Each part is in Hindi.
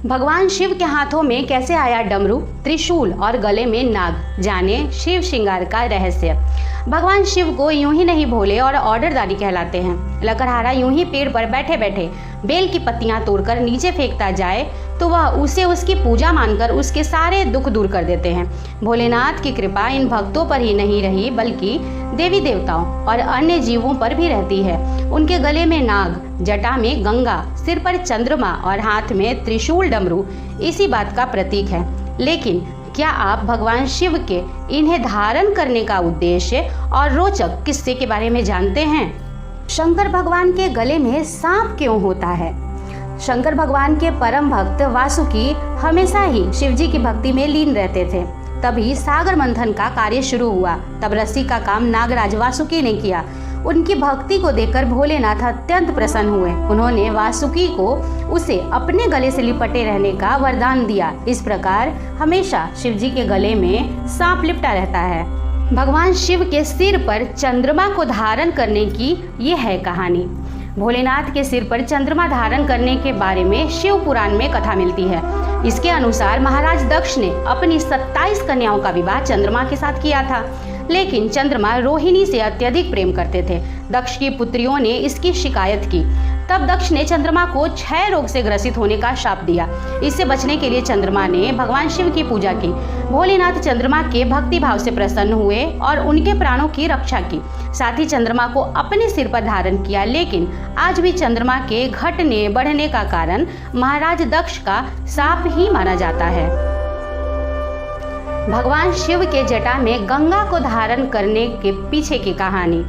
भगवान शिव के हाथों में कैसे आया डमरू, त्रिशूल और गले में नाग, जाने शिव श्रृंगार का रहस्य। भगवान शिव को यूं ही नहीं भोले और ऑर्डरदारी कहलाते हैं। लकड़हारा यूं ही पेड़ पर बैठे बैठे बेल की पत्तियां तोड़कर नीचे फेंकता जाए तो वह उसे उसकी पूजा मानकर उसके सारे दुख दूर कर देते हैं। भोलेनाथ की कृपा इन भक्तों पर ही नहीं रही बल्कि देवी देवताओं और अन्य जीवों पर भी रहती है। उनके गले में नाग, जटा में गंगा, सिर पर चंद्रमा और हाथ में त्रिशूल डमरू इसी बात का प्रतीक है। लेकिन क्या आप भगवान शिव के इन्हें धारण करने का उद्देश्य और रोचक किस्से के बारे में जानते हैं? शंकर भगवान के गले में सांप क्यों होता है? शंकर भगवान के परम भक्त वासुकी हमेशा ही शिवजी की भक्ति में लीन रहते थे। तभी सागर मंथन का कार्य शुरू हुआ। तब रस्सी का काम नागराज वासुकी ने किया। उनकी भक्ति को देखकर भोलेनाथ अत्यंत प्रसन्न हुए। उन्होंने वासुकी को उसे अपने गले से लिपटे रहने का वरदान दिया। इस प्रकार हमेशा शिवजी के गले में सांप लिपटा रहता है। भगवान शिव के सिर पर चंद्रमा को धारण करने की ये है कहानी। भोलेनाथ के सिर पर चंद्रमा धारण करने के बारे में शिव पुराण में कथा मिलती है। इसके अनुसार महाराज दक्ष ने अपनी 27 कन्याओं का विवाह चंद्रमा के साथ किया था, लेकिन चंद्रमा रोहिणी से अत्यधिक प्रेम करते थे। दक्ष की पुत्रियों ने इसकी शिकायत की। तब दक्ष ने चंद्रमा को क्षय रोग से ग्रसित होने का शाप दिया। इससे बचने के लिए चंद्रमा ने भगवान शिव की पूजा की। भोलेनाथ चंद्रमा के भक्ति भाव से प्रसन्न हुए और उनके प्राणों की रक्षा की। साथ ही चंद्रमा को अपने सिर पर धारण किया। लेकिन आज भी चंद्रमा के घटने बढ़ने का कारण महाराज दक्ष का शाप ही माना जाता है। भगवान शिव के जटा में गंगा को धारण करने के पीछे की कहानी।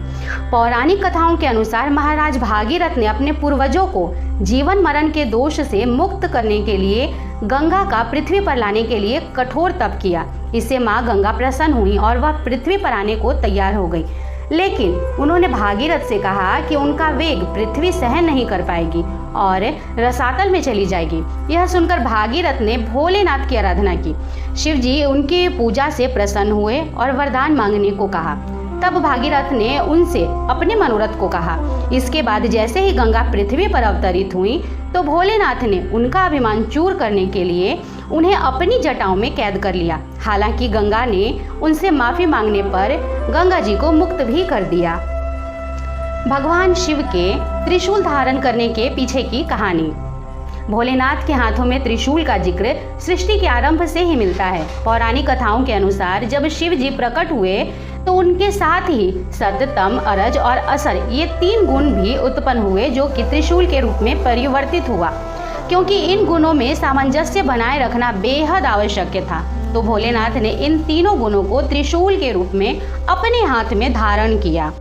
पौराणिक कथाओं के अनुसार महाराज भागीरथ ने अपने पूर्वजों को जीवन मरण के दोष से मुक्त करने के लिए गंगा का पृथ्वी पर लाने के लिए कठोर तप किया। इससे माँ गंगा प्रसन्न हुई और वह पृथ्वी पर आने को तैयार हो गई। लेकिन उन्होंने भागीरथ से कहा कि उनका वेग पृथ्वी सहन नहीं कर पाएगी और रसातल में चली जाएगी। यह सुनकर भागीरथ ने भोलेनाथ की आराधना की। शिवजी उनकी पूजा से प्रसन्न हुए और वरदान मांगने को कहा। तब भागीरथ ने उनसे अपने मनोरथ को कहा। इसके बाद जैसे ही गंगा पृथ्वी पर अवतरित हुई तो भोलेनाथ ने उनका अभिमान चूर करने के लिए उन्हें अपनी जटाओं में कैद कर लिया। हालांकि गंगा ने उनसे माफी मांगने पर गंगा जी को मुक्त भी कर दिया। भगवान शिव के त्रिशूल धारण करने के पीछे की कहानी। भोलेनाथ के हाथों में त्रिशूल का जिक्र सृष्टि के आरंभ से ही मिलता है। पौराणिक कथाओं के अनुसार जब शिव जी प्रकट हुए तो उनके साथ ही सत्य, तम, अरज और असर ये 3 गुण भी उत्पन्न हुए जो कि त्रिशूल के रूप में परिवर्तित हुआ। क्योंकि इन गुणों में सामंजस्य बनाए रखना बेहद आवश्यक था, तो भोलेनाथ ने इन तीनों गुणों को त्रिशूल के रूप में अपने हाथ में धारण किया।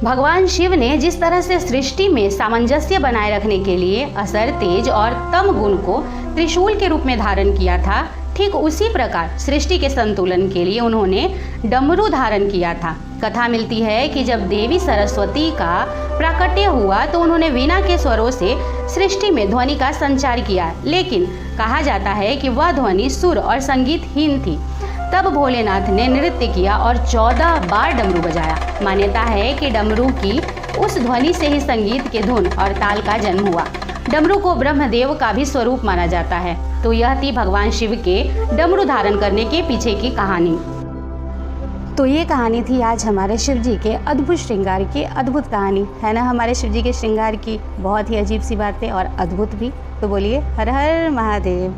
भगवान शिव ने जिस तरह से सृष्टि में सामंजस्य बनाए रखने के लिए असर, तेज और तम गुण को त्रिशूल के रूप में धारण किया था, ठीक उसी प्रकार सृष्टि के संतुलन के लिए उन्होंने डमरू धारण किया था। कथा मिलती है कि जब देवी सरस्वती का प्राकट्य हुआ तो उन्होंने वीणा के स्वरों से सृष्टि में ध्वनि का संचार किया, लेकिन कहा जाता है कि वह ध्वनि सुर और संगीतहीन थी। तब भोलेनाथ ने नृत्य किया और 14 बार डमरू बजाया। मान्यता है कि डमरू की उस ध्वनि से ही संगीत के धुन और ताल का जन्म हुआ। डमरू को ब्रह्मदेव का भी स्वरूप माना जाता है। तो यह थी भगवान शिव के डमरू धारण करने के पीछे की कहानी। तो ये कहानी थी आज हमारे शिव जी के अद्भुत श्रृंगार की। अद्भुत कहानी है ना हमारे शिव जी के श्रृंगार की। बहुत ही अजीब सी बातें और अद्भुत भी। तो बोलिए हर हर महादेव।